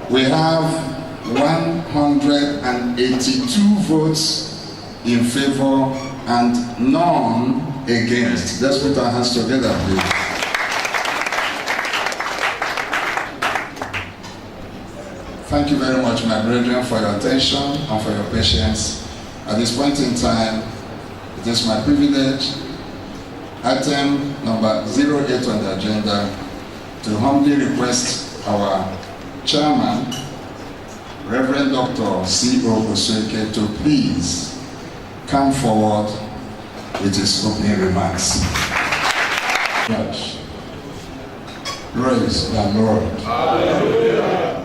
We have 182 votes in favor and none against. Let's put our hands together, please. Thank you very much, my brethren, for your attention and for your patience. At this point in time, it is my privilege, item number 08 on the agenda, to humbly request our chairman, Reverend Dr. C.O. Osueke, to please come forward with his opening remarks. Praise the Lord. Hallelujah.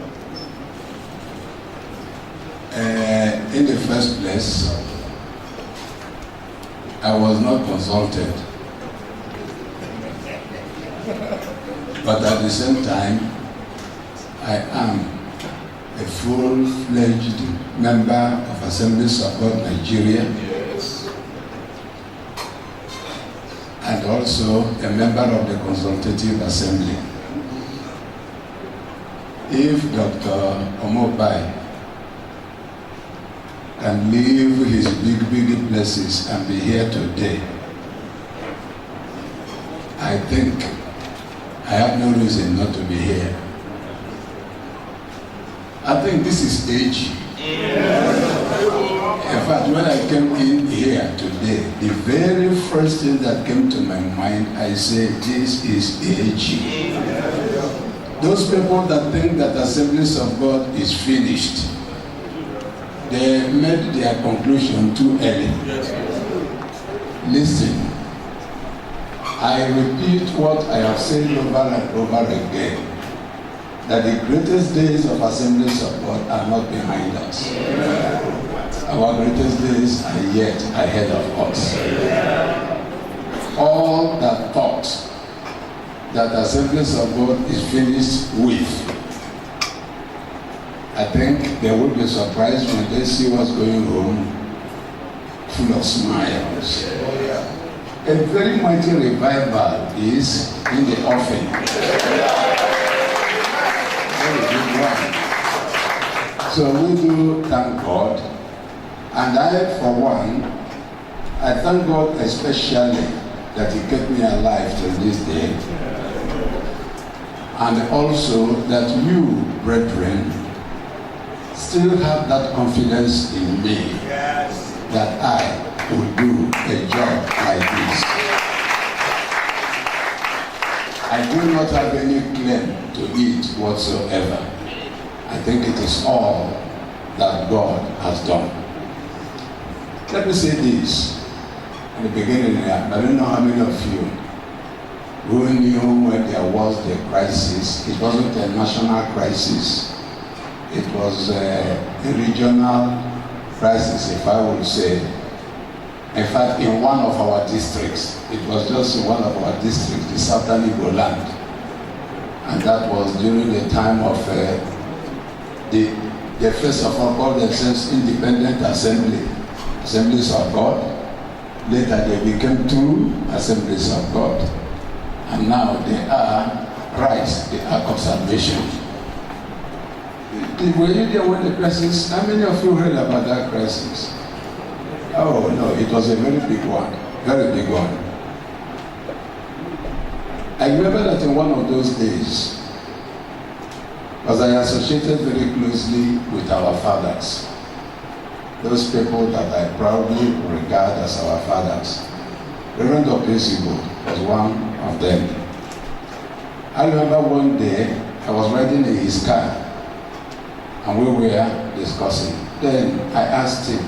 In the first place, I was not consulted, but at the same time, I am a full-fledged member of Assembly Support Nigeria, Yes. and also a member of the Consultative Assembly. If Dr. Omobai can leave his big places and be here today, I think I have no reason not to be here. I think this is age. In fact, when I came in here today, the very first thing that came to my mind, I said, this is age. Those people that think that Assemblies of God is finished, they made their conclusion too early. Listen, I repeat what I have said over and over again, that the greatest days of Assemblies of God are not behind us. Our greatest days are yet ahead of us. All that thought that Assemblies of God is finished with, I think they will be surprised when they see what's going on, full of smiles. A very mighty revival is in the offing. Very big one. So we do thank God, and I, for one, I thank God especially that He kept me alive till this day, and also that you, brethren, still have that confidence in me, that I will do a job like this. I do not have any claim to it whatsoever. I think it is all that God has done. Let me say this in the beginning. I don't know how many of you who knew when there was the crisis. It wasn't a national crisis. It was a regional crisis, if I would say. In fact, in one of our districts, it was just in one of our districts, the Southern Igbo land. And that was during the time of the first of all called themselves Independent Assembly, Assemblies of God. Later they became two Assemblies of God. And now they are Christ, the Ark of Salvation. Were you there when the crisis? How many of you heard about that crisis? Oh no, it was a very big one, very big one. I remember that in one of those days, as I associated very closely with our fathers, those people that I proudly regard as our fathers. Reverend Dr. Isibo was one of them. I remember one day I was riding in his car and we were discussing. Then I asked him,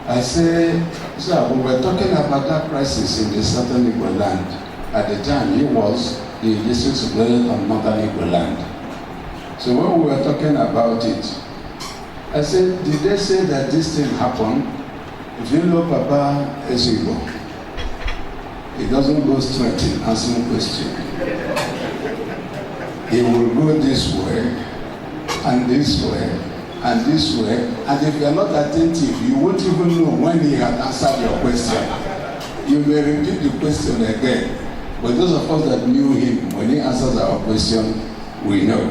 I said, sir, we were talking about that crisis in the Southern Igbo land. At the time, he was the district superintendent of Northern Igbo land. So when we were talking about it, I said, did they say that this thing happened? If you know Papa Ezigbo, he doesn't go straight in answering questions. He will go this way, and this way, and this way, and if you are not attentive, you won't even know when he had answered your question. You may repeat the question again, but those of us that knew him, when he answers our question, we know.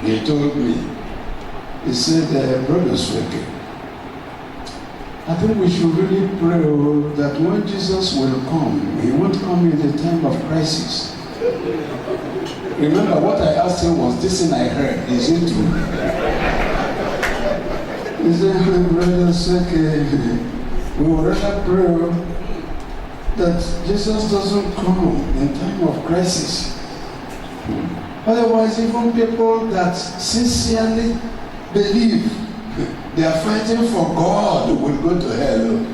he told me, he said, Brother Sweke, I think we should really pray that when Jesus will come, he won't come in a time of crisis. Remember what I asked him was, this thing I heard, is it true? He said, Brother Sweke, we would rather pray that Jesus doesn't come in time of crisis. Otherwise, even people that sincerely believe they are fighting for God will go to hell.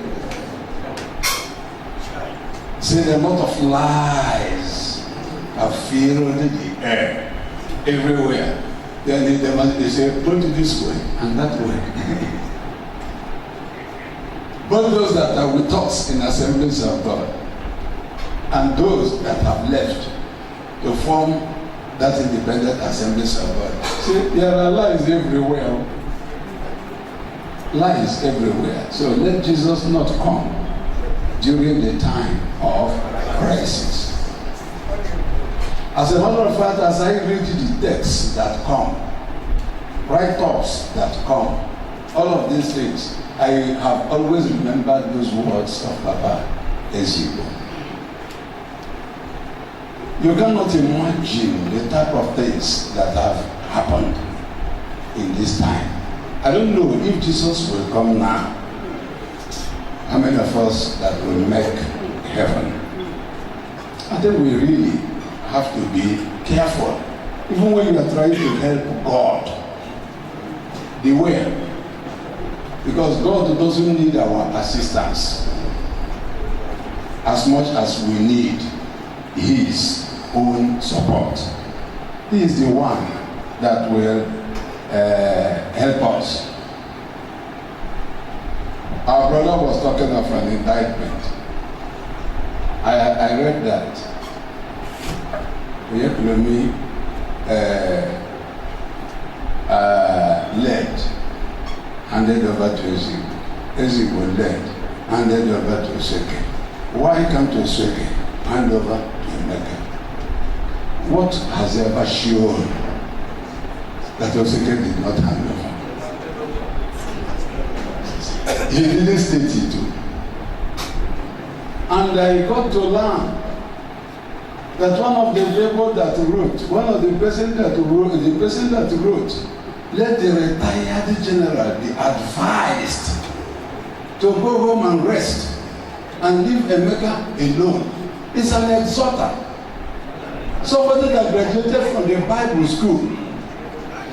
See, a lot of lies have filled the air everywhere. Then they say, put it this way and that way. But those that are with us in Assemblies of God and those that have left to form that independent Assemblies of God. See, there are lies everywhere. Lies everywhere. So let Jesus not come during the time of crisis. As a matter of fact, as I read the texts that come, write-ups that come, all of these things, I have always remembered those words of Papa Ezigbo. You cannot imagine the type of things that have happened in this time. I don't know if Jesus will come now. How many of us that will make heaven? I think we really have to be careful. Even when you are trying to help God, beware. Because God doesn't need our assistance as much as we need His own support. He is the one that will help us. Our brother was talking of an indictment. I read that Oyeklomi led, handed over to Ezigbo. Ezigbo led, handed over to Sweke. Why come to Sweke? Hand over to Emeka. What has ever shown that Oseke did not hand over? He didn't state it too. And I got to learn that one of the people that wrote, one of the person that wrote, let the retired general be advised to go home and rest and leave Emeka alone. It's an exhorter. Somebody that graduated from the Bible school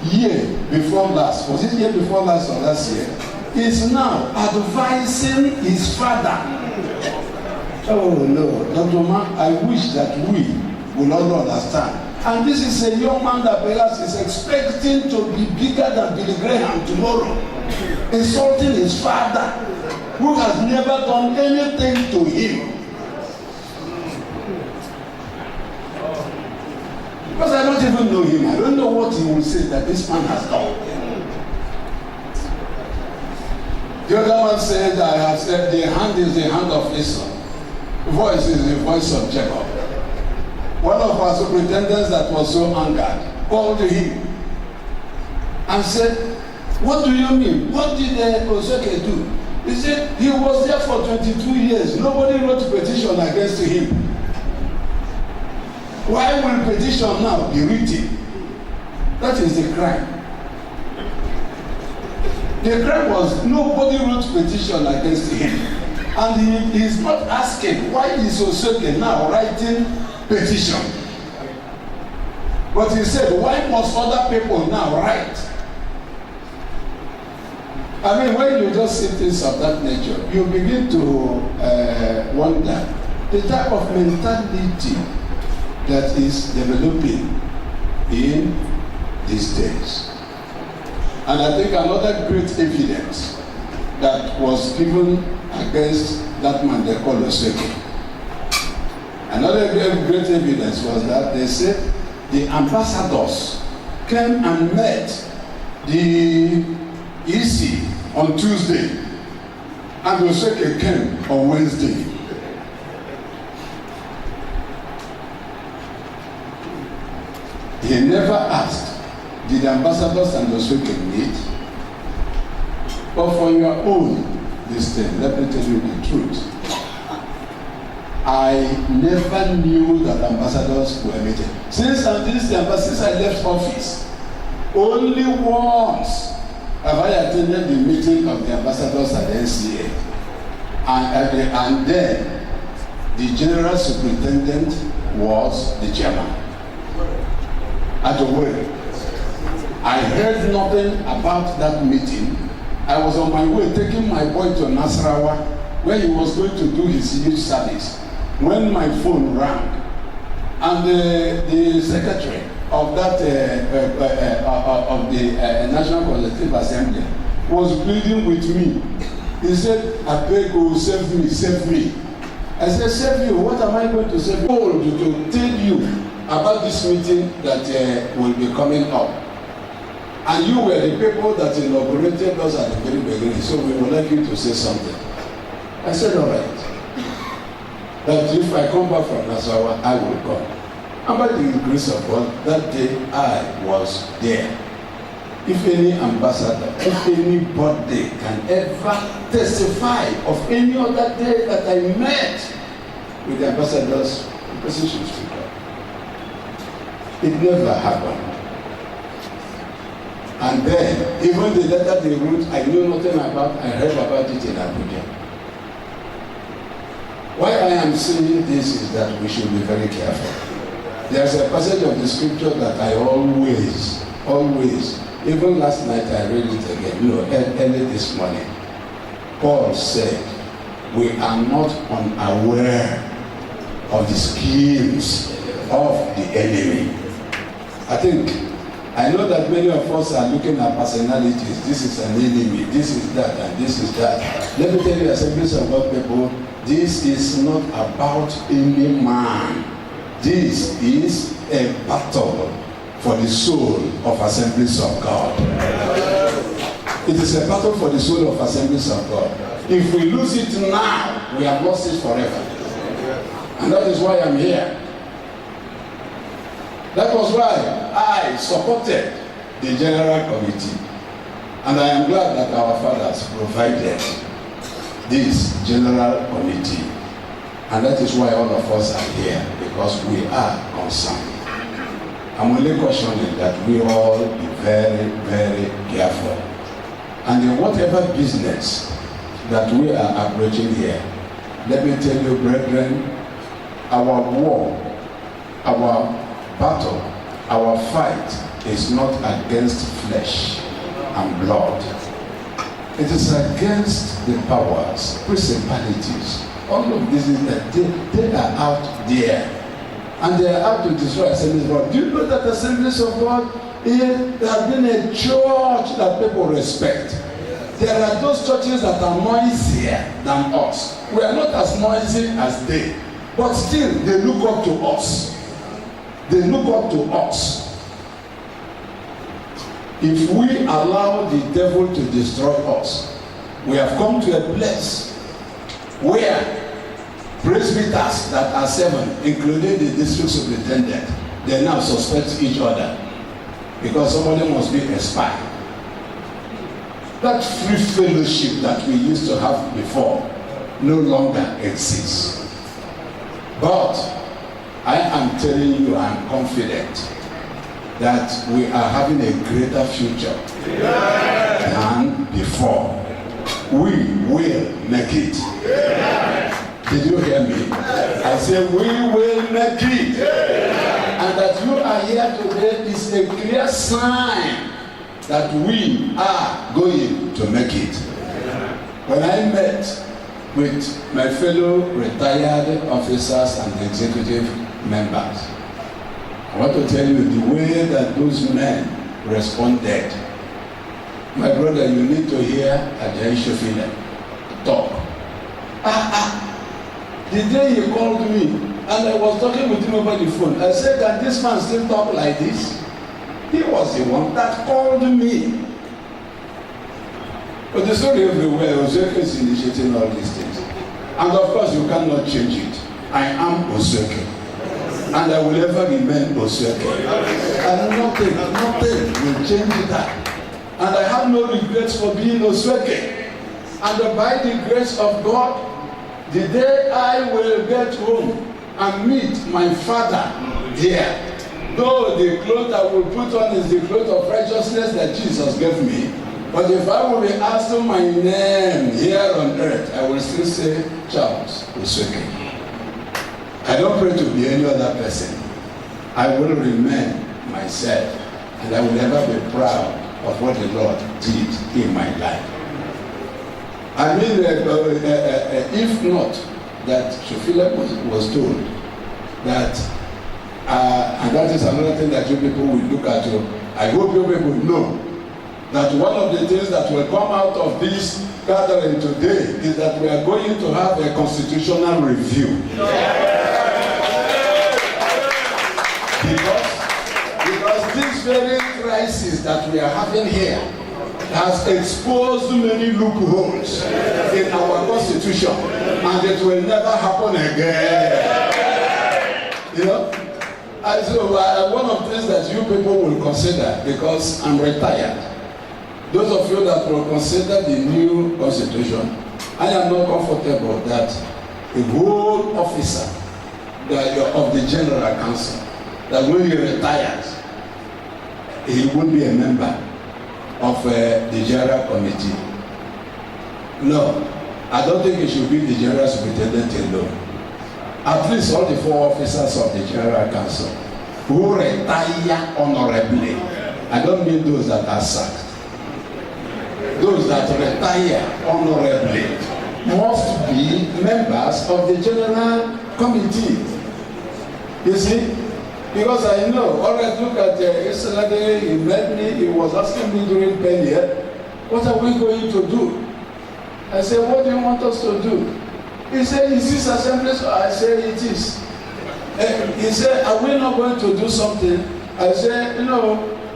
year before last, was it year before last or last year, is now advising his father. Oh no, Dr. Man, I wish that we will all understand. And this is a young man that perhaps is expecting to be bigger than Billy Graham tomorrow, insulting his father, who has never done anything to him. Because I don't even know him. I don't know what he will say that this man has done. The other one said, I have said, the hand is the hand of Esau. The voice is the voice of Jacob. One of our superintendents that was so angered called him and said, what do you mean? What did Oseke do? He said, he was there for 22 years. Nobody wrote a petition against him. Why will petition now be written? That is the crime. The crime was nobody wrote petition against him. And he is not asking why is Oseke now writing petition. But he said, why must other people now write? I mean, when you just see things of that nature, you begin to wonder the type of mentality that is developing in these days. And I think another great evidence that was given against that man they call Oseke. Another great evidence was that they said the ambassadors came and met the EC on Tuesday, and Oseke came on Wednesday. He never asked Did the ambassadors and Osoke meet? But for your own this thing, let me tell you the truth. I never knew that ambassadors were meeting. Since I left office, only once have I attended the meeting of the ambassadors at the NCA. And then the general superintendent was the chairman. At the way, I heard nothing about that meeting. I was on my way taking my boy to Nasarawa, where he was going to do his youth service, when my phone rang, and the secretary of that of the National Constitutive Assembly was pleading with me. He said, "I beg you, save me, save me." I said, "Save you? What am I going to save you?" To tell you about this meeting that will be coming up. And you were the people that inaugurated us at the very beginning, so we would like you to say something. I said, all right. That if I come back from Nasarawa, I will come. And by the grace of God, that day I was there. If any ambassador, if anybody can ever testify of any other day that I met with the ambassadors, the person should speak up. It never happened. And then, even the letter they wrote, I knew nothing about, I heard about it in Abuja. Why I am saying this is that we should be very careful. There's a passage of the scripture that I always, even last night I read it again, early this morning. Paul said, we are not unaware of the schemes of the enemy. I know that many of us are looking at personalities. This is an enemy, this is that, and this is that. Let me tell you, Assemblies of God people, this is not about any man. This is a battle for the soul of Assemblies of God. It is a battle for the soul of Assemblies of God. If we lose it now, we have lost it forever. And that is why I'm here. That was why I supported the General Committee. And I am glad that our fathers provided this General Committee. And that is why all of us are here, because we are concerned. I'm only cautioning that we all be very, very careful. And in whatever business that we are approaching here, let me tell you, brethren, our war, our battle, our fight is not against flesh and blood. It is against the powers, principalities. All of this is that they are out there. And they are out to destroy Assemblies of God. Do you know that Assemblies of God has been a church that people respect? There are those churches that are noisier than us. We are not as noisy as they. But still, they look up to us. They look up to us. If we allow the devil to destroy us, we have come to a place where presbyters that are 7, including the district superintendent, they now suspect each other because somebody must be a spy. That free fellowship that we used to have before no longer exists. But I am telling you, I am confident that we are having a greater future than before. We will make it. Did you hear me? I said we will make it. And that you are here today is a clear sign that we are going to make it. When I met with my fellow retired officers and executive members, I want to tell you the way that those men responded. My brother, you need to hear Ajayi Shofile talk. The day he called me, and I was talking with him over the phone, I said, can this man still talk like this? He was the one that called me. But the story everywhere, Oseke is initiating all these things. And of course, you cannot change it. I am Oseke. and I will ever remain Osweke. And nothing will change that. And I have no regrets for being Osweke. And by the grace of God, the day I will get home and meet my father here, though the clothes I will put on is the clothes of righteousness that Jesus gave me, but if I will be asked my name here on earth, I will still say Charles Osweke. I don't pray to be any other person. I will remain myself, and I will never be proud of what the Lord did in my life. I mean, if not that Philip was told that, and that is another thing that you people will look at. I hope you people know that one of the things that will come out of this gathering today is that we are going to have a constitutional review. Because this very crisis that we are having here has exposed many loopholes in our constitution, and it will never happen again. You know? And so one of the things that you people will consider, because I'm retired, those of you that will consider the new constitution, I am not comfortable that a whole officer of the General Council, that when he retires, he will be a member of the General Committee. No, I don't think it should be the General Superintendent alone. At least all the 4 officers of the General Council who retire honorably. I don't mean those that are sacked. Those that retire honorably must be members of the General Committee. You see? Because I know, all right, look at yesterday, he met me, he was asking me during Penny, what are we going to do? I said, what do you want us to do? He said, is this assembly? So I said, it is. He said, are we not going to do something? I said,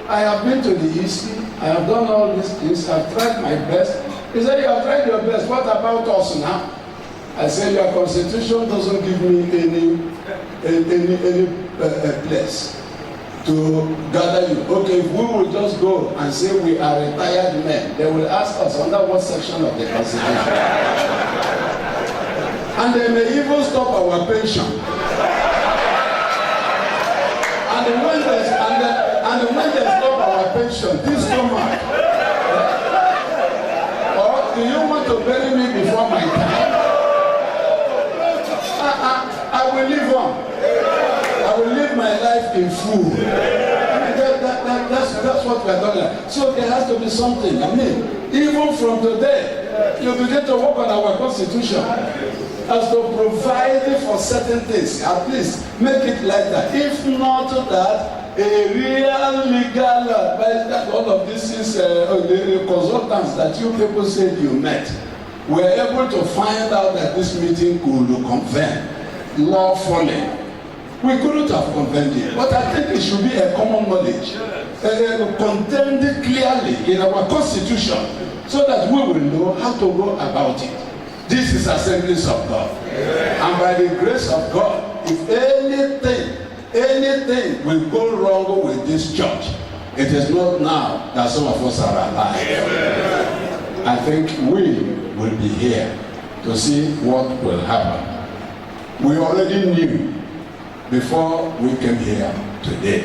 I have been to the East, I have done all these things, I've tried my best. He said, you have tried your best, what about us now? I said, your constitution doesn't give me any place to gather you. Okay, if we will just go and say we are retired men, they will ask us under what section of the constitution. And they may even stop our pension. And when they stop our pension, this stomach, or do you want to bury me before my time? I will live on. I will live my life in full. That's what we are talking about. So there has to be something. I mean, even from today, you begin to work on our constitution as to provide for certain things. At least make it like that. If not that, a real legal, all of this is the consultants that you people said you met were able to find out that this meeting could convene lawfully. We couldn't have convened it, but I think it should be a common knowledge, contained clearly in our constitution, so that we will know how to go about it. This is Assemblies of God, and by the grace of God, if anything will go wrong with this church, it is not now that some of us are alive. I think we will be here to see what will happen. We already knew before we came here today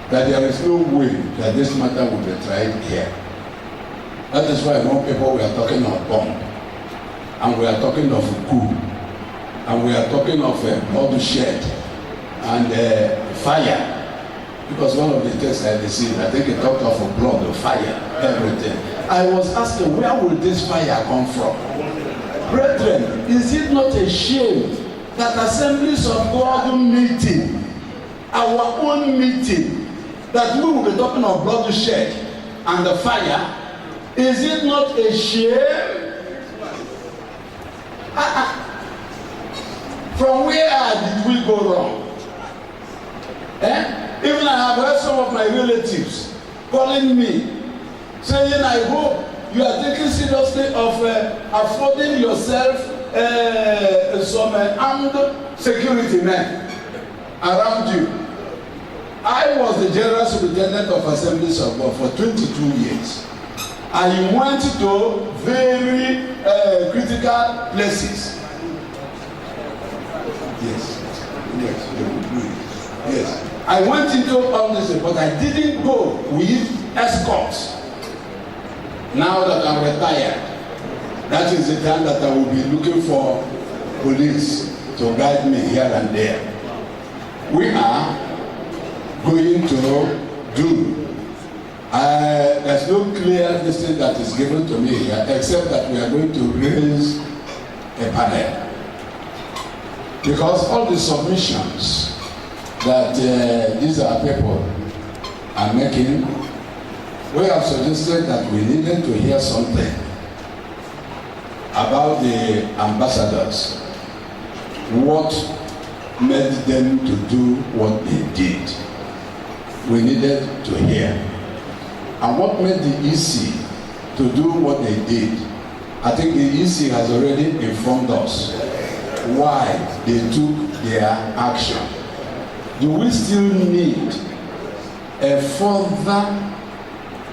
that there is no way that this matter will be tried here. That is why more people we are talking of bomb, and we are talking of coup, and we are talking of bloodshed and fire. Because one of the texts I received, I think it talked of blood, fire, everything. I was asking, where will this fire come from? Brethren, is it not a shame that Assemblies of God meeting, our own meeting, that we will be talking of bloodshed and the fire? Is it not a shame? From where did we go wrong? Even I have heard some of my relatives calling me, saying, I hope you are taking seriously of affording yourself some armed security men. around you. I was the General Superintendent of Assemblies of God for 22 years. I went to very critical places. Yes. I went into all this, but I didn't go with escorts. Now that I'm retired, that is the time that I will be looking for police to guide me here and there. We are going to do. There's no clear decision that is given to me here, except that we are going to raise a panel. Because all the submissions that these are people are making, we have suggested that we needed to hear something about the ambassadors. What made them to do what they did? We needed to hear. And what made the EC to do what they did? I think the EC has already informed us why they took their action. Do we still need a further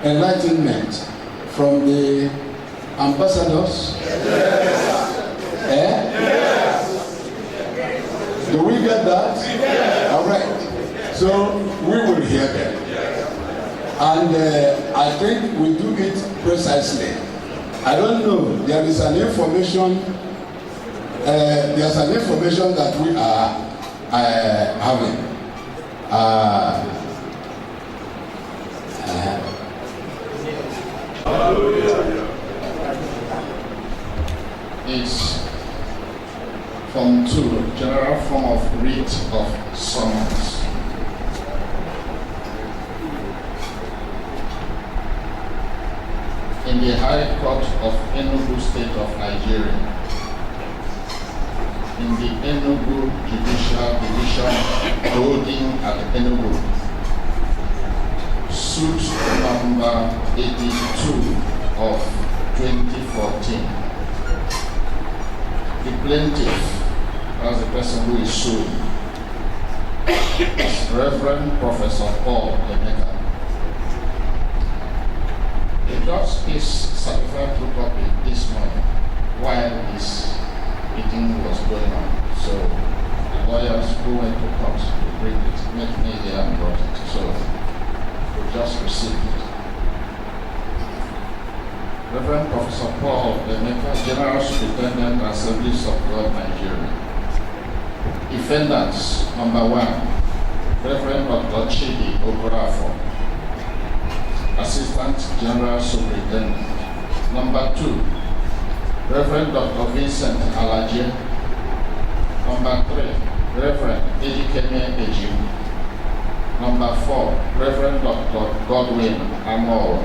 enlightenment from the ambassadors? Yes. Do we get that? Yes. All right. So we will hear them. And I think we do it precisely. I don't know. There is an information. There's an information that we are having. It's from 2, general form of writ of summons. In the High Court of Enugu State of Nigeria, in the Enugu Judicial Division holding at Enugu, suit number 82 of 2014. The plaintiff, as the person who is sued, is Reverend Professor Paul Emeka. He got his certified true copy this morning while his meeting was going on. So the lawyers who went to court to bring it, met me here and brought it. So we just received it. Reverend Professor Paul Emeka, General Superintendent, Assemblies of God, Nigeria. Defendants, number 1, Reverend Dr. Chidi Okorafor, Assistant General Superintendent. Number 2, Reverend Dr. Vincent Alaje. Number 3, Reverend Ejikeme Ejim. Number 4, Reverend Dr. Godwin Amor.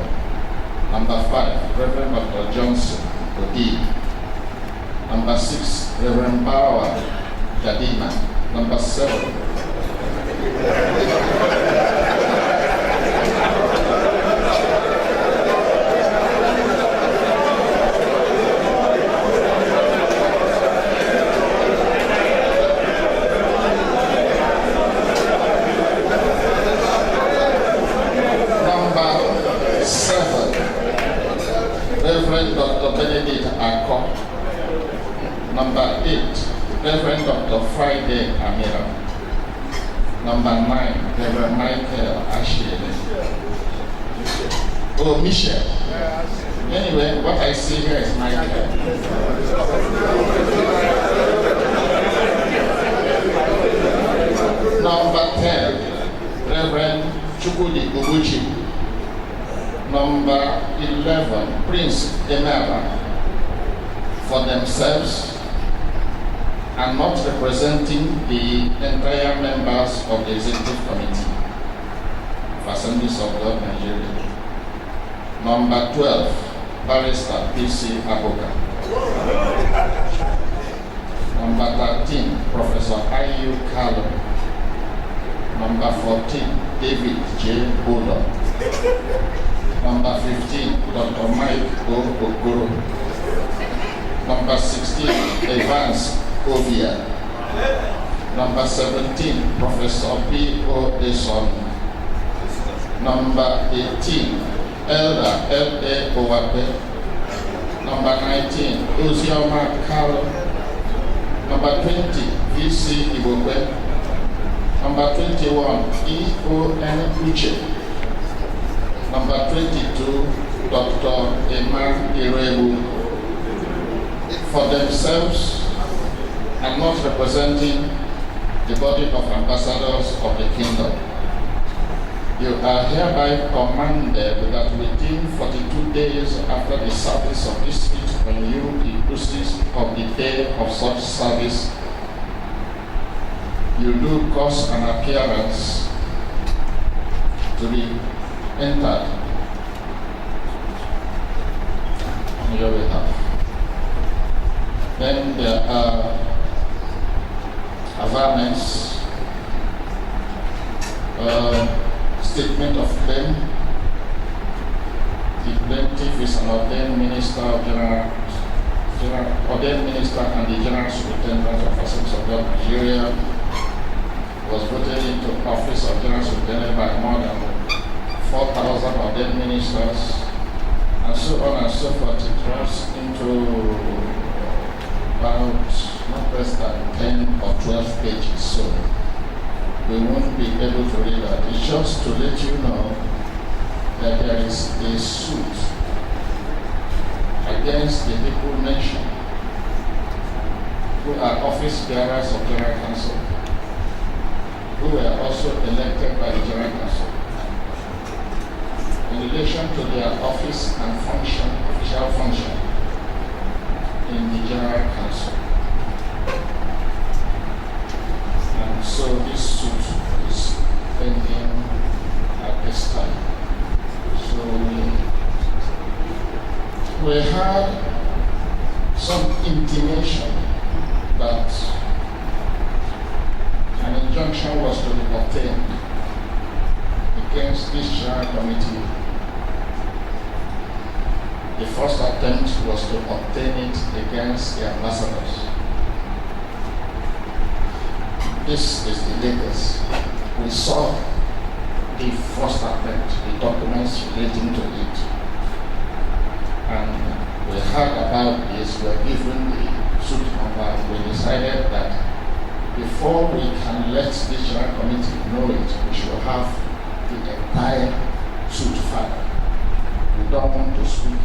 Number 5, Reverend Dr. Johnson Odi. Number 6, Reverend Bawa Jadima. Number 7, Reverend Dr. Benedict Akko. Number 8, Reverend Dr. Friday Amira. Number 9, Reverend Michael Ashley. Oh, Michelle. Anyway, what I see here is Michael. Number 10, Reverend Chukudi Uguchi. Number 11, Prince Emera, for themselves and not representing the entire members of the Executive Committee of Assemblies of God, Nigeria. Number 12, Barrister P.C. Aboka. Number 13, Professor Ayu Kalu. Number 14, David J. Bodo. Number 15, Dr. Mike O. Okoro. Number 16, Evans Ovia. Number 17, Professor P.O. Eson. Number 18, Elder L.A. Owape. Number 19, Ozioma Carlo. Number 20, V.C. Ibope. Number 21, E.O.N. Uche. Number 22, Dr. Emma Irebu. For themselves and not representing the body of ambassadors of the kingdom, you are hereby commanded that within 42 days after the service of this seat, when you, the priestess of the day of such service, you do cause an appearance to be entered on your behalf. Then there are averments, statement of claim. The plaintiff is an ordained minister of ordained minister and the General Superintendent of Assemblies of God Nigeria, was voted into office of General Superintendent by more than 4,000 ordained ministers, and so on and so forth. It runs into about not less than 10 or 12 pages, so we won't be able to read that. It's just to let you know that there is a suit against the people mentioned who are office bearers of General Council, who were also elected by the General Council in relation to their office and function, official function in the General Council. And so this suit is pending at this time. So we had some intimation that an injunction was to be obtained against this General Committee. The first attempt was to obtain it against the ambassadors. This is the latest. We saw the first attempt, the documents relating to it. And we heard about this, we were given the suit number. We decided that before we can let the General Committee know it, we should have the entire suit filed. We don't want to speak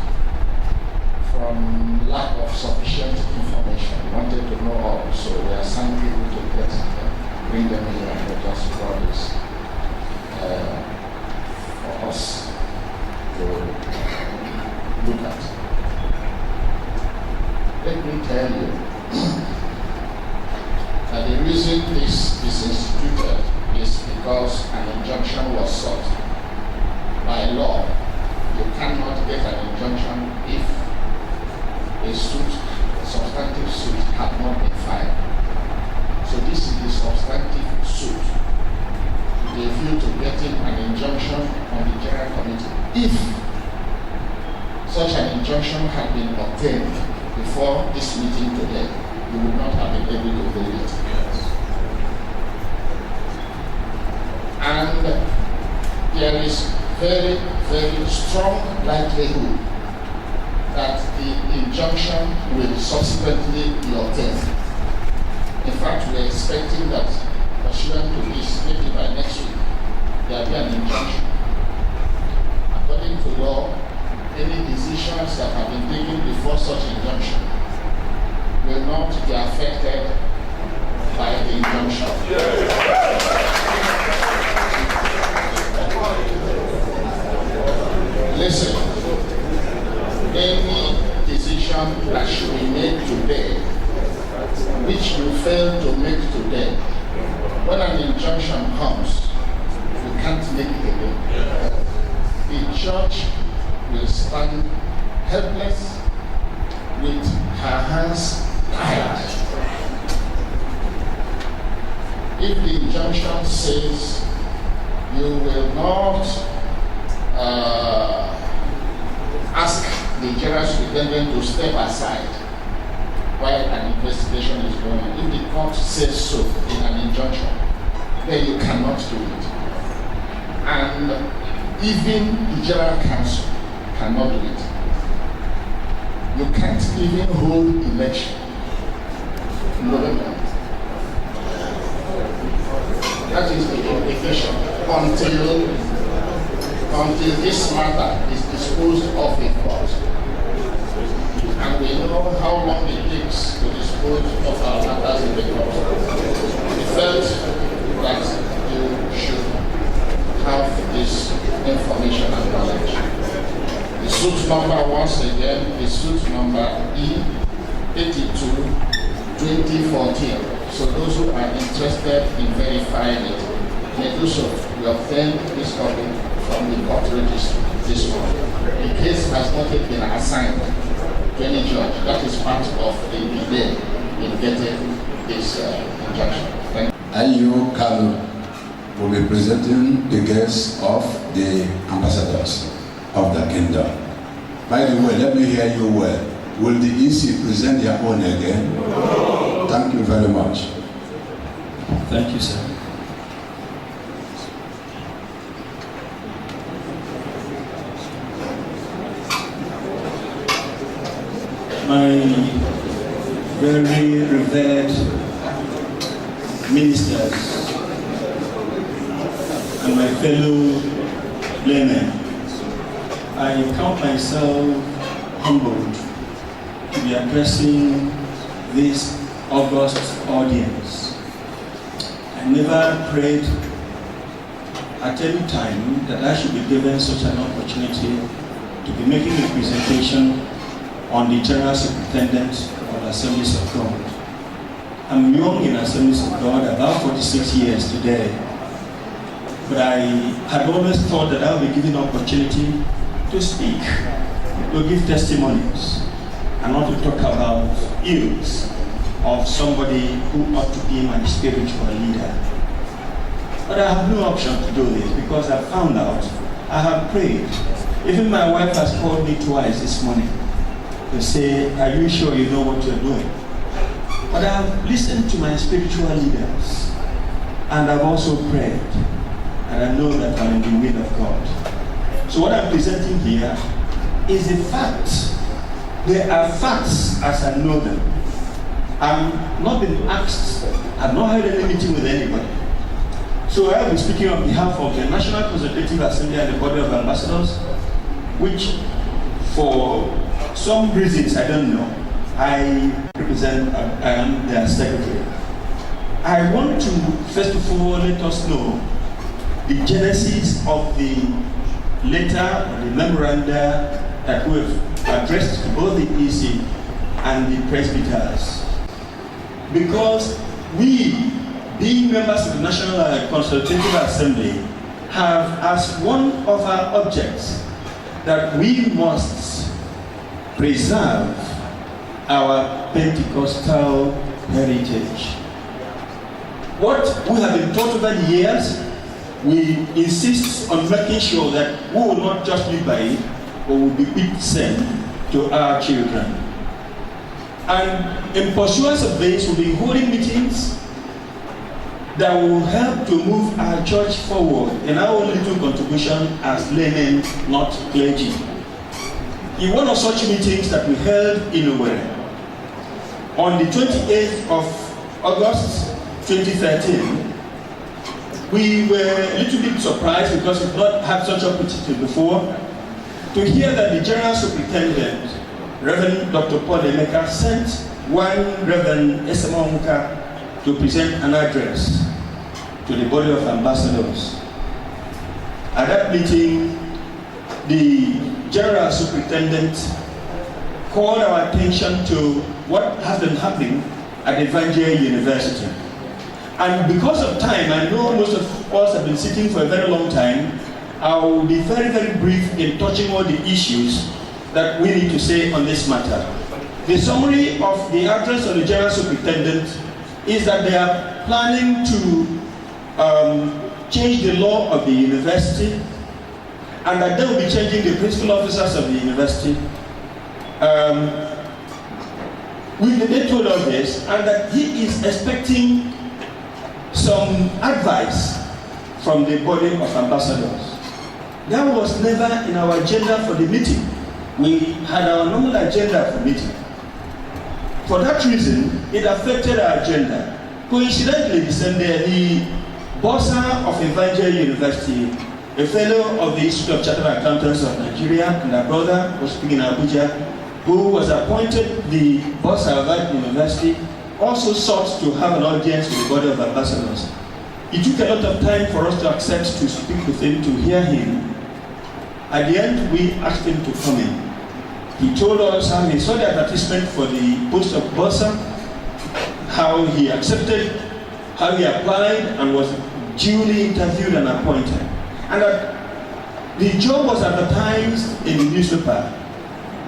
from lack of sufficient information. We wanted to know all, so we are sending people to get them, bring them here and let us draw this for us to look at. Let me tell you that the reason this is instituted is because an injunction was sought. By law, you cannot get an injunction if a suit, a substantive suit, had not been filed. So this is the substantive suit. They view to getting an injunction on the General Committee. If such an injunction had been obtained before this meeting today, you would not have been able to hold it. And there is very, very strong likelihood that the injunction will subsequently be obtained. In fact, we are expecting that, pursuant to this, maybe by next week, there will be an injunction. According to law, any decisions that have been taken before such injunction will not be affected by the injunction. Listen, any decision that should be made today, which you fail to make today, when an injunction comes, you can't make it again. The judge will stand helpless with her hands tied. If the injunction says you will not ask the General Superintendent to step aside while an investigation is going on. If the court says so in an injunction, then you cannot do it. And even the general counsel cannot do it. You can't even hold election in November. That is the implication until this matter is disposed of in court. And we know how long it takes to dispose of our matters in the court. We felt that you should have this information and knowledge. The suit number, once again, is suit number E82 2014. So those who are interested in verifying it may do so. We obtained this copy from the court registry this morning. The case has not yet been assigned to any judge. That is part of the delay in getting this injunction. Thank you. IU Kalu will be presenting the guests of the ambassadors of the kingdom. By the way, let me hear you well. Will the EC present their own again? No. Thank you very much. Thank you, sir. My very revered ministers and my fellow laymen, I count myself humbled to be addressing this august audience. I never prayed at any time that I should be given such an opportunity to be making a presentation on the General Superintendent of Assemblies of God. I'm young in Assemblies of God, about 46 years today, but I had always thought that I would be given an opportunity to speak, to give testimonies, and not to talk about ills of somebody who ought to be my spiritual leader. But I have no option to do this because I found out, I have prayed. Even my wife has called me twice this morning to say, are you sure you know what you're doing? But I have listened to my spiritual leaders, and I've also prayed, and I know that I'm in the will of God. So what I'm presenting here is a fact. There are facts as I know them. I've not been asked, I've not had any meeting with anybody. So I will be speaking on behalf of the National Consultative Assembly and the Body of Ambassadors, which for some reasons I don't know, I represent, I am their secretary. I want to first of all let us know the genesis of the letter or the memoranda that we have addressed to both the EC and the presbyters. Because we, being members of the National Consultative Assembly, have as one of our objects that we must preserve our Pentecostal heritage. What we have been taught over the years, we insist on making sure that we will not just live by it, but will be it sent to our children. And in pursuance of this, we'll be holding meetings that will help to move our church forward in our own little contribution as laymen, not clergy. In one of such meetings that we held in Owerri, on the 28th of August 2013, we were a little bit surprised because we've not had such opportunity before to hear that the General Superintendent, Reverend Dr. Paul Emeka, sent one Reverend Esema Onwuka to present an address to the Body of Ambassadors. At that meeting, the General Superintendent called our attention to what has been happening at Evangel University. And because of time, I know most of us have been sitting for a very long time. I will be very, very brief in touching all the issues that we need to say on this matter. The summary of the address of the General Superintendent is that they are planning to change the law of the university, and that they will be changing the principal officers of the university. They told us this, and that he is expecting some advice from the body of ambassadors. That was never in our agenda for the meeting. We had our normal agenda for meeting. For that reason, it affected our agenda. Coincidentally, the bursar of Evangel University, a fellow of the Institute of Chartered Accountants of Nigeria, and a brother was speaking in Abuja, who was appointed the bursar of that university, also sought to have an audience with the body of ambassadors. It took a lot of time for us to accept to speak with him, to hear him. At the end, we asked him to come in. He told us how he saw the advertisement for the post of bursar, how he accepted, how he applied and was duly interviewed and appointed. And that the job was advertised in the newspaper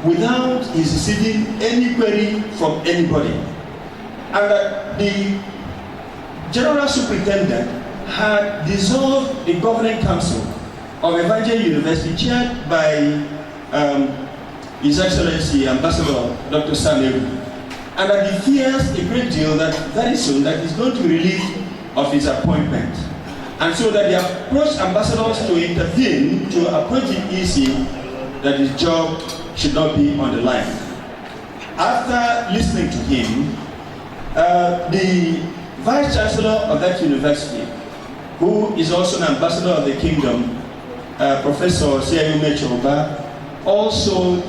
without his receiving any query from anybody. And that the General Superintendent had dissolved the governing council of Evangel University, chaired by His Excellency Ambassador Dr. Samuel, and that he fears a great deal that very soon that he's going to be relieved of his appointment. And so that they approached ambassadors to intervene to appoint the EC that his job should not be on the line. After listening to him, the Vice Chancellor of that university, who is also an ambassador of the kingdom, Professor Siayume Choba, also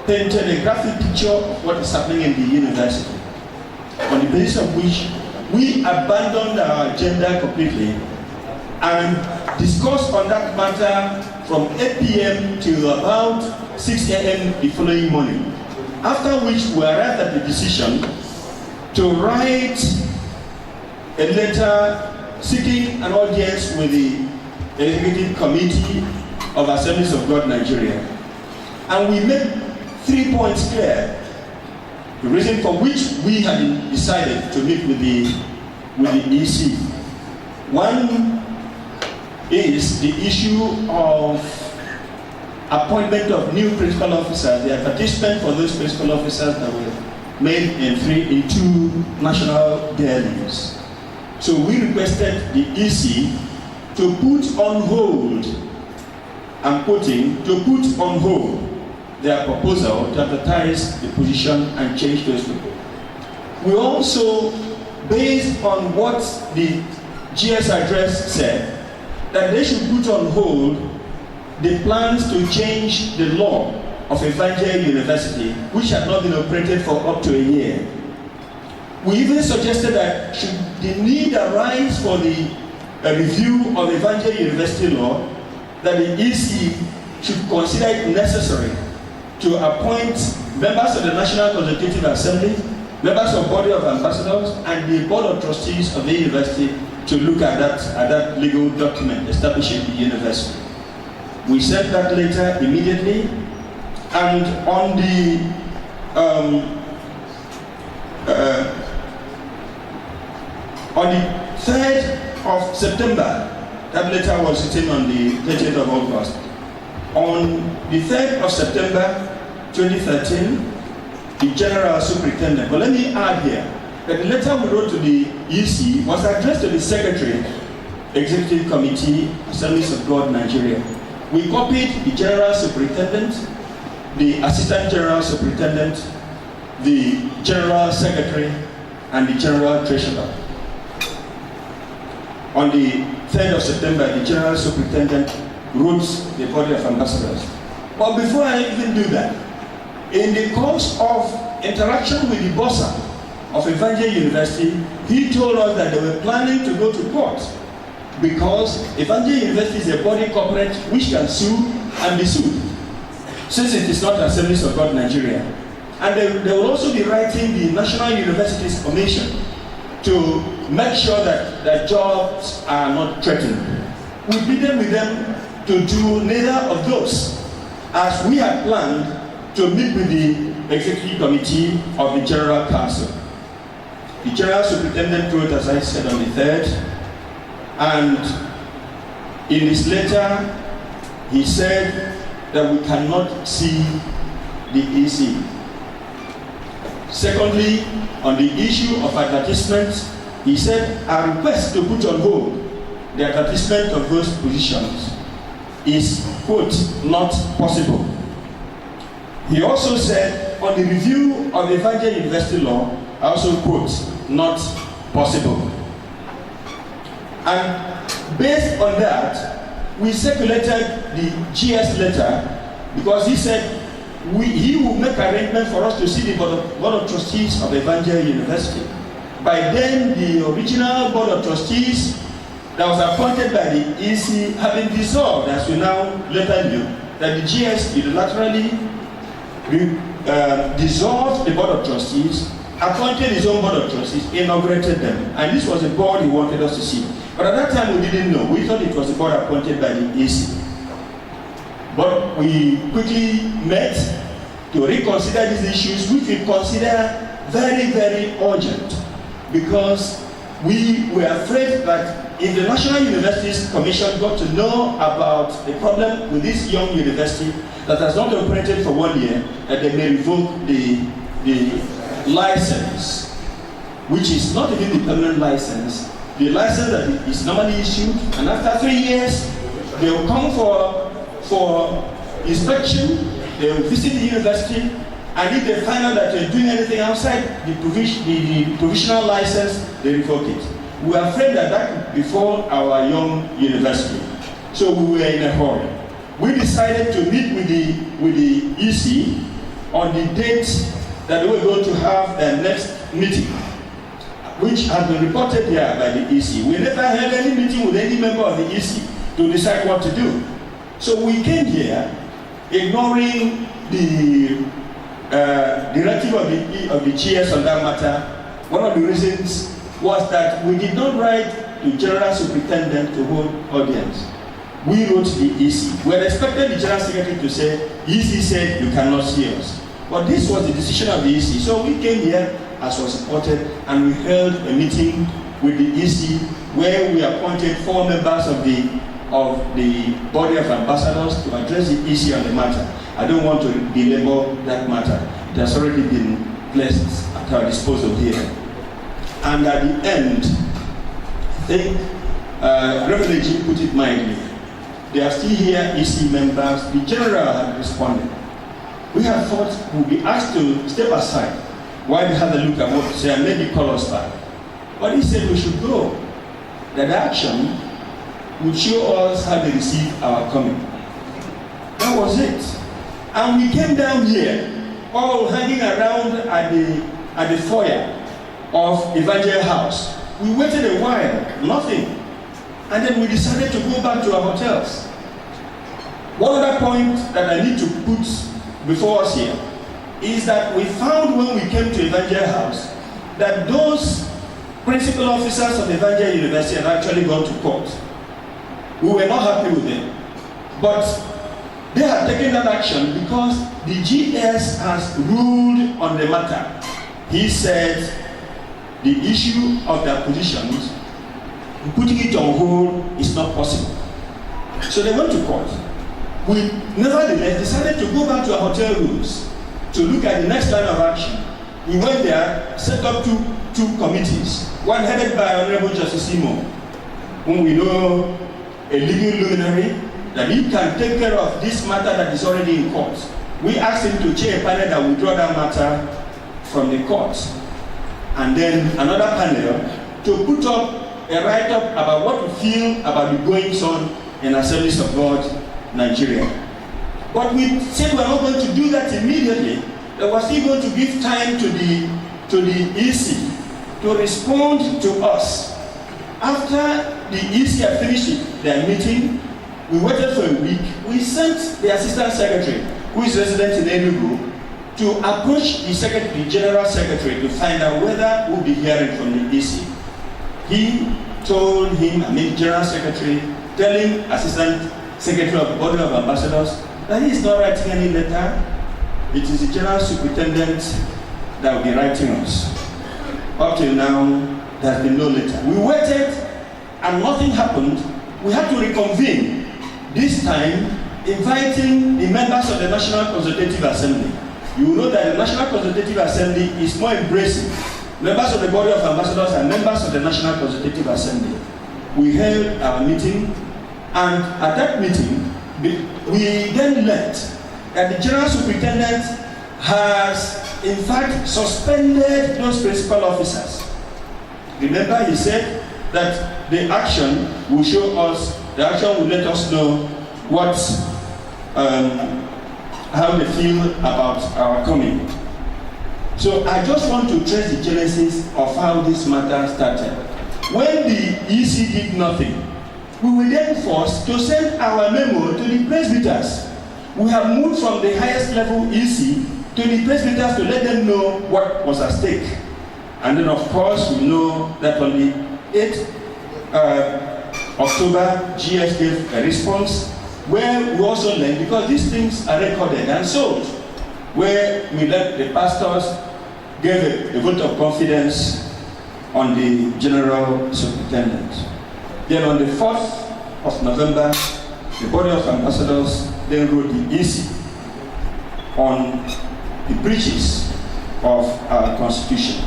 painted a graphic picture of what is happening in the university, on the basis of which we abandoned our agenda completely and discussed on that matter from 8 p.m. till about 6 a.m. the following morning. After which we arrived at the decision to write a letter seeking an audience with the Executive Committee of Assemblies of God Nigeria. And we made 3 points clear, the reason for which we had decided to meet with the EC. One is the issue of appointment of new principal officers, the advertisement for those principal officers that were made in 2 national dailies. So we requested the EC to put on hold, I'm quoting, to put on hold their proposal to advertise the position and change those people. We also, based on what the GS address said, that they should put on hold the plans to change the law of Evangel University, which had not been operated for up to a year. We even suggested that should the need arise for the review of Evangel University law, that the EC should consider it necessary to appoint members of the National Consultative Assembly, members of Body of Ambassadors, and the Board of Trustees of the university to look at that legal document establishing the university. We sent that letter immediately, and on the 3rd of September, that letter was written on the 30th of August. On the 3rd of September 2013, the General Superintendent, but let me add here that the letter we wrote to the EC was addressed to the Secretary, Executive Committee, Assemblies of God, Nigeria. We copied the General Superintendent, the Assistant General Superintendent, the General Secretary, and the General Treasurer. On the 3rd of September, the General Superintendent wrote the Body of Ambassadors. But before I even do that, in the course of interaction with the bursar of Evangel University, he told us that they were planning to go to court because Evangel University is a body corporate which can sue and be sued, since it is not Assemblies of God Nigeria. And they will also be writing the National Universities Commission to make sure that jobs are not threatened. We pleaded with them to do neither of those, as we had planned to meet with the Executive Committee of the General Council. The General Superintendent wrote, as I said, on the 3rd, and in his letter, he said that we cannot see the EC. Secondly, on the issue of advertisements, he said a request to put on hold the advertisement of those positions is, quote, not possible. He also said on the review of the Evangel University law, I also quote, not possible. And based on that, we circulated the GS letter because he said he will make arrangements for us to see the Board of Trustees of Evangel University. By then, the original Board of Trustees that was appointed by the EC had been dissolved, as we now later knew, that the GS unilaterally dissolved the Board of Trustees, appointed his own Board of Trustees, inaugurated them. And this was the board he wanted us to see. But at that time, we didn't know. We thought it was the board appointed by the EC. But we quickly met to reconsider these issues, which we consider very, very urgent, because we were afraid that if the National Universities Commission got to know about the problem with this young university that has not operated for 1 year, that they may revoke the license, which is not even the permanent license, the license that is normally issued, and after 3 years, they will come for inspection, they will visit the university, and if they find out that they're doing anything outside the provisional license, they revoke it. We were afraid that that could befall our young university. So we were in a hurry. We decided to meet with the EC on the date that we were going to have the next meeting, which has been reported here by the EC. We never held any meeting with any member of the EC to decide what to do. So we came here ignoring the directive of the GS on that matter. One of the reasons was that we did not write to General Superintendent to hold audience. We wrote to the EC. We had expected the General Secretary to say, EC said you cannot see us. But this was the decision of the EC. So we came here as was supported, and we held a meeting with the EC where we appointed 4 members of the body of ambassadors to address the EC on the matter. I don't want to belabor that matter. It has already been placed at our disposal here. And at the end, I think Reverend G put it mildly. They are still here, EC members. The general had responded. We had thought we'd be asked to step aside while they had a look at what to say and maybe call us back. But he said we should go. That the action would show us how they receive our coming. That was it. And we came down here, all hanging around at the foyer of Evangel House. We waited a while, nothing. And then we decided to go back to our hotels. One other point that I need to put before us here is that we found when we came to Evangel House that those principal officers of Evangel University had actually gone to court. We were not happy with them. But they had taken that action because the GS has ruled on the matter. He said the issue of their positions, putting it on hold is not possible. So they went to court. We nevertheless decided to go back to our hotel rooms to look at the next line of action. We went there, set up two committees, one headed by Honorable Justice Imo, whom we know a legal luminary, that he can take care of this matter that is already in court. We asked him to chair a panel that will withdraw that matter from the court. And then another panel to put up a write-up about what we feel about the goings on in Assemblies of God, Nigeria. But we said we're not going to do that immediately. That we're still going to give time to the EC to respond to us. After the EC had finished their meeting, we waited for a week. We sent the Assistant Secretary, who is resident in Enugu, to approach the General Secretary to find out whether we'll be hearing from the EC. He told him, General Secretary, telling Assistant Secretary of the Board of Ambassadors that he is not writing any letter. It is the General Superintendent that will be writing us. Up till now, there has been no letter. We waited and nothing happened. We had to reconvene, this time inviting the members of the National Consultative Assembly. you will know that the National Consultative Assembly is more embracing. Members of the Body of Ambassadors are members of the National Consultative Assembly. We held our meeting, and at that meeting, we then learned that the General Superintendent has, in fact, suspended those principal officers. Remember, he said that the action will show us, the action will let us know what, how they feel about our coming. So I just want to trace the genesis of how this matter started. When the EC did nothing, we were then forced to send our memo to the presbyters. We have moved from the highest level EC to the presbyters to let them know what was at stake. And then, of course, we know that on the 8th October, GS gave a response where we also learned, because these things are recorded and sold, where we let the pastors give a vote of confidence on the General Superintendent. Then on the 4th of November, the Body of Ambassadors then wrote the EC on the breaches of our Constitution,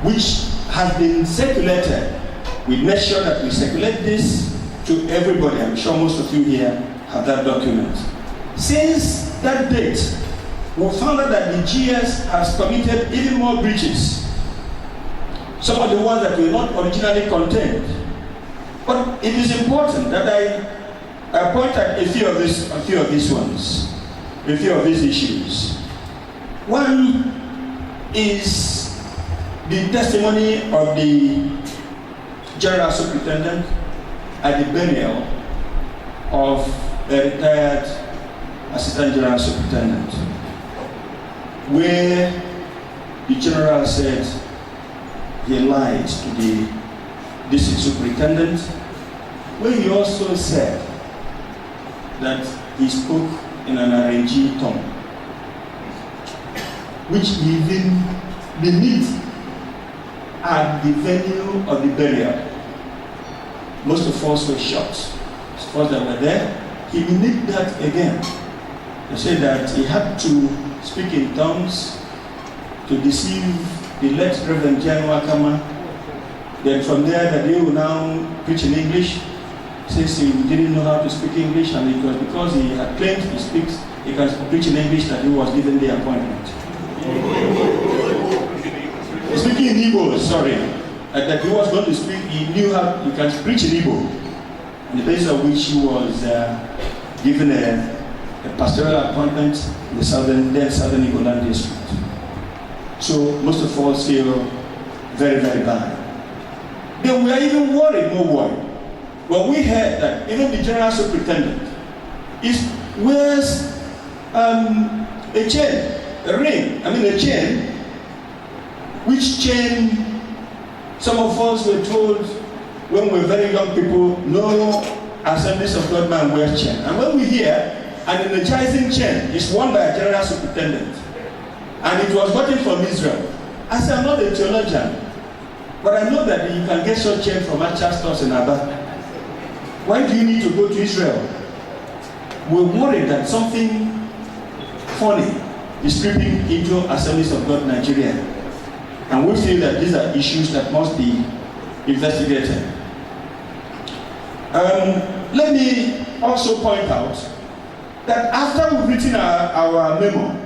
which has been circulated. We make sure that we circulate this to everybody. I'm sure most of you here have that document. Since that date, we found out that the GS has committed even more breaches. Some of the ones that were not originally contained. But it is important that I point at a few of these ones, a few of these issues. One is the testimony of the General Superintendent at the burial of a retired Assistant General Superintendent, where the General said he lied to the District Superintendent, where he also said that he spoke in an RNG tongue, which he even beneath at the venue of the burial. Most of us were shocked. Of course, that were there. He beneath that again. He said that he had to speak in tongues to deceive the late Reverend Jan Wakama. Then from there, that they will now preach in English. Since he didn't know how to speak English, and it was because he had claimed he can preach in English that he was given the appointment. Speaking in Igbo, sorry, that he was going to speak, he knew how he can preach in Igbo, on the basis of which he was given a pastoral appointment in the southern Igbo land district. So most of us feel very, very bad. Then we are even worried, more worried, when we heard that even the General Superintendent wears a chain, a chain, which chain some of us were told when we were very young people, no Assemblies of God man wears chain. And when we hear an energizing chain is worn by a General Superintendent, and it was gotten from Israel. I said, I'm not a theologian, but I know that you can get such chain from Acha stores in Aba. Why do you need to go to Israel? We're worried that something funny is creeping into Assemblies of God Nigeria. And we feel that these are issues that must be investigated. Let me also point out that after we've written our memo,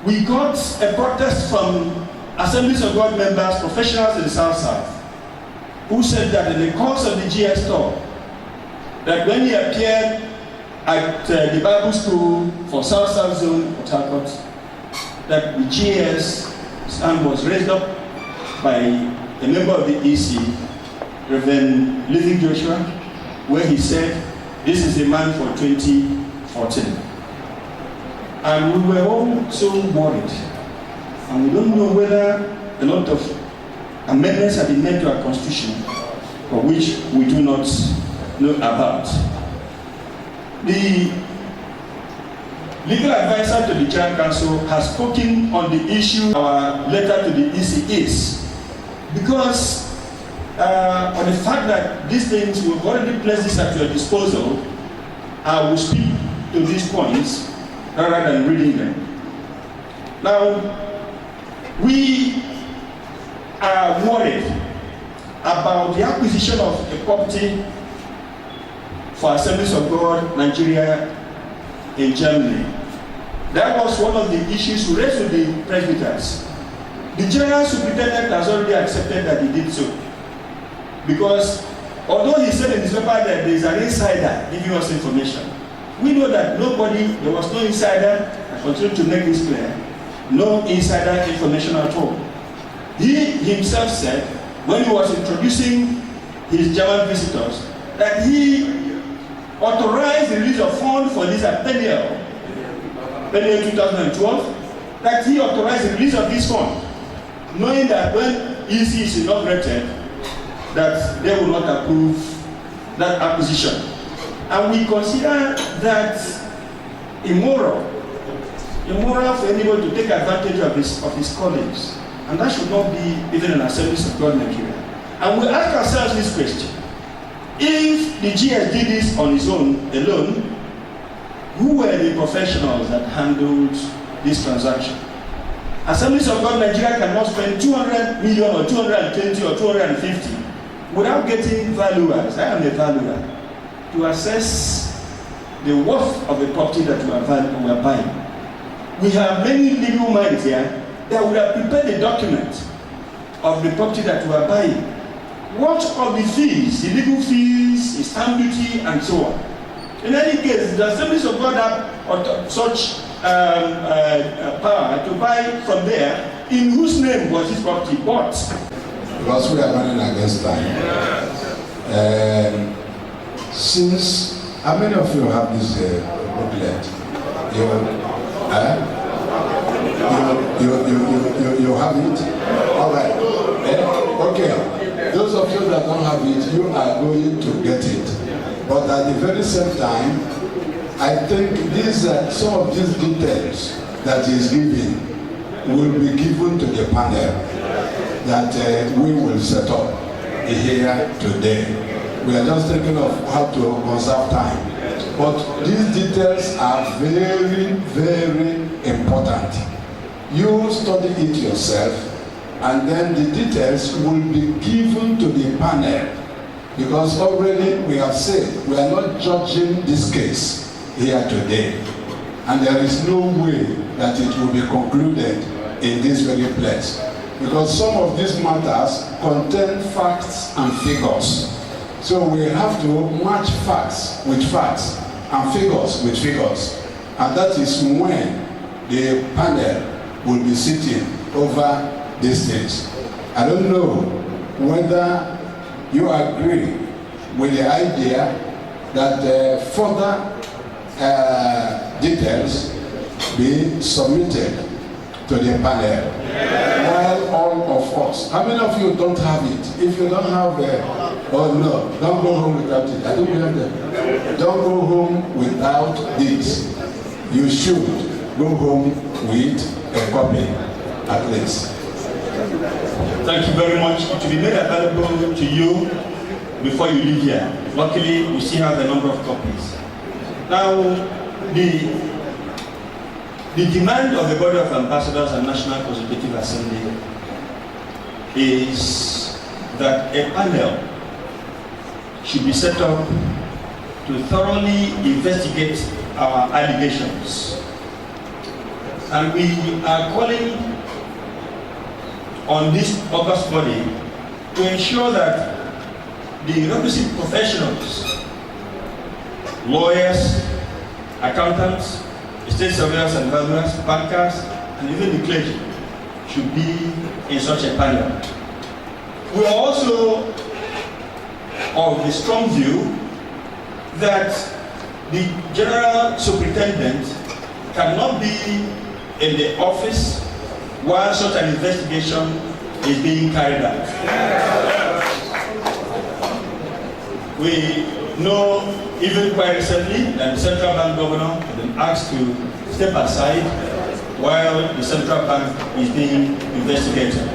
we got a protest from Assemblies of God members, professionals in the South, who said that in the course of the GS talk, that when he appeared at the Bible School for South Zone, Port Harcourt, that the GS stand was raised up by a member of the EC, Reverend Living Joshua, where he said, this is the man for 2014. And we were all so worried. And we don't know whether a lot of amendments have been made to our Constitution, for which we do not know about. The legal advisor to the General Council has spoken on the issue our letter to the EC is, because on the fact that these things, we've already placed this at your disposal, I will speak to these points rather than reading them. Now, we are worried about the acquisition of a property for Assemblies of God Nigeria in Germany. That was one of the issues raised with the presbyters. The general superintendent has already accepted that he did so. Because although he said in his paper that there is an insider giving us information, we know that there was no insider, I continue to make this clear, no insider information at all. He himself said, when he was introducing his German visitors, that he authorized the release of funds for this at Peniel 2012, that he authorized the release of this fund, knowing that when EC is inaugurated, that they will not approve that acquisition. And we consider that immoral for anybody to take advantage of his colleagues. And that should not be even an Assemblies of God Nigeria. And we ask ourselves this question: if the GS did this on his own, alone, who were the professionals that handled this transaction? Assemblies of God Nigeria cannot spend 200 million or 220 or 250 without getting valuers. I am a valuer to assess the worth of the property that we are buying. We have many legal minds here that would have prepared the document of the property that we are buying. What of the fees, the legal fees, the stamp duty, and so on? In any case, the Assemblies of God have such power to buy from there. In whose name was this property bought? Because we are running against time. Since, how many of you have this booklet? You have it? All right. Okay. Those of you that don't have it, you are going to get it. But at the very same time, I think some of these details that is given will be given to the panel that we will set up here today. We are just thinking of how to conserve time. But these details are very, very important. You study it yourself, and then the details will be given to the panel. Because already we have said we are not judging this case here today. And there is no way that it will be concluded in this very place. Because some of these matters contain facts and figures. So we have to match facts with facts and figures with figures. And that is when the panel will be sitting over these things. I don't know whether you agree with the idea that further details be submitted to the panel. While all of us, how many of you don't have it? If you don't have oh no, don't go home without it. I don't believe that. Don't go home without this. You should go home with a copy at least. Thank you very much. It will be made available to you before you leave here. Luckily, we still have a number of copies. Now, the demand of the Body of Ambassadors and National Consultative Assembly is that a panel should be set up to thoroughly investigate our allegations. And we are calling on this august body to ensure that the requisite professionals, lawyers, accountants, state surveyors and valuers, bankers, and even the clergy should be in such a panel. We are also of the strong view that the general superintendent cannot be in the office while such an investigation is being carried out. We know even quite recently that the central bank governor has been asked to step aside while the central bank is being investigated.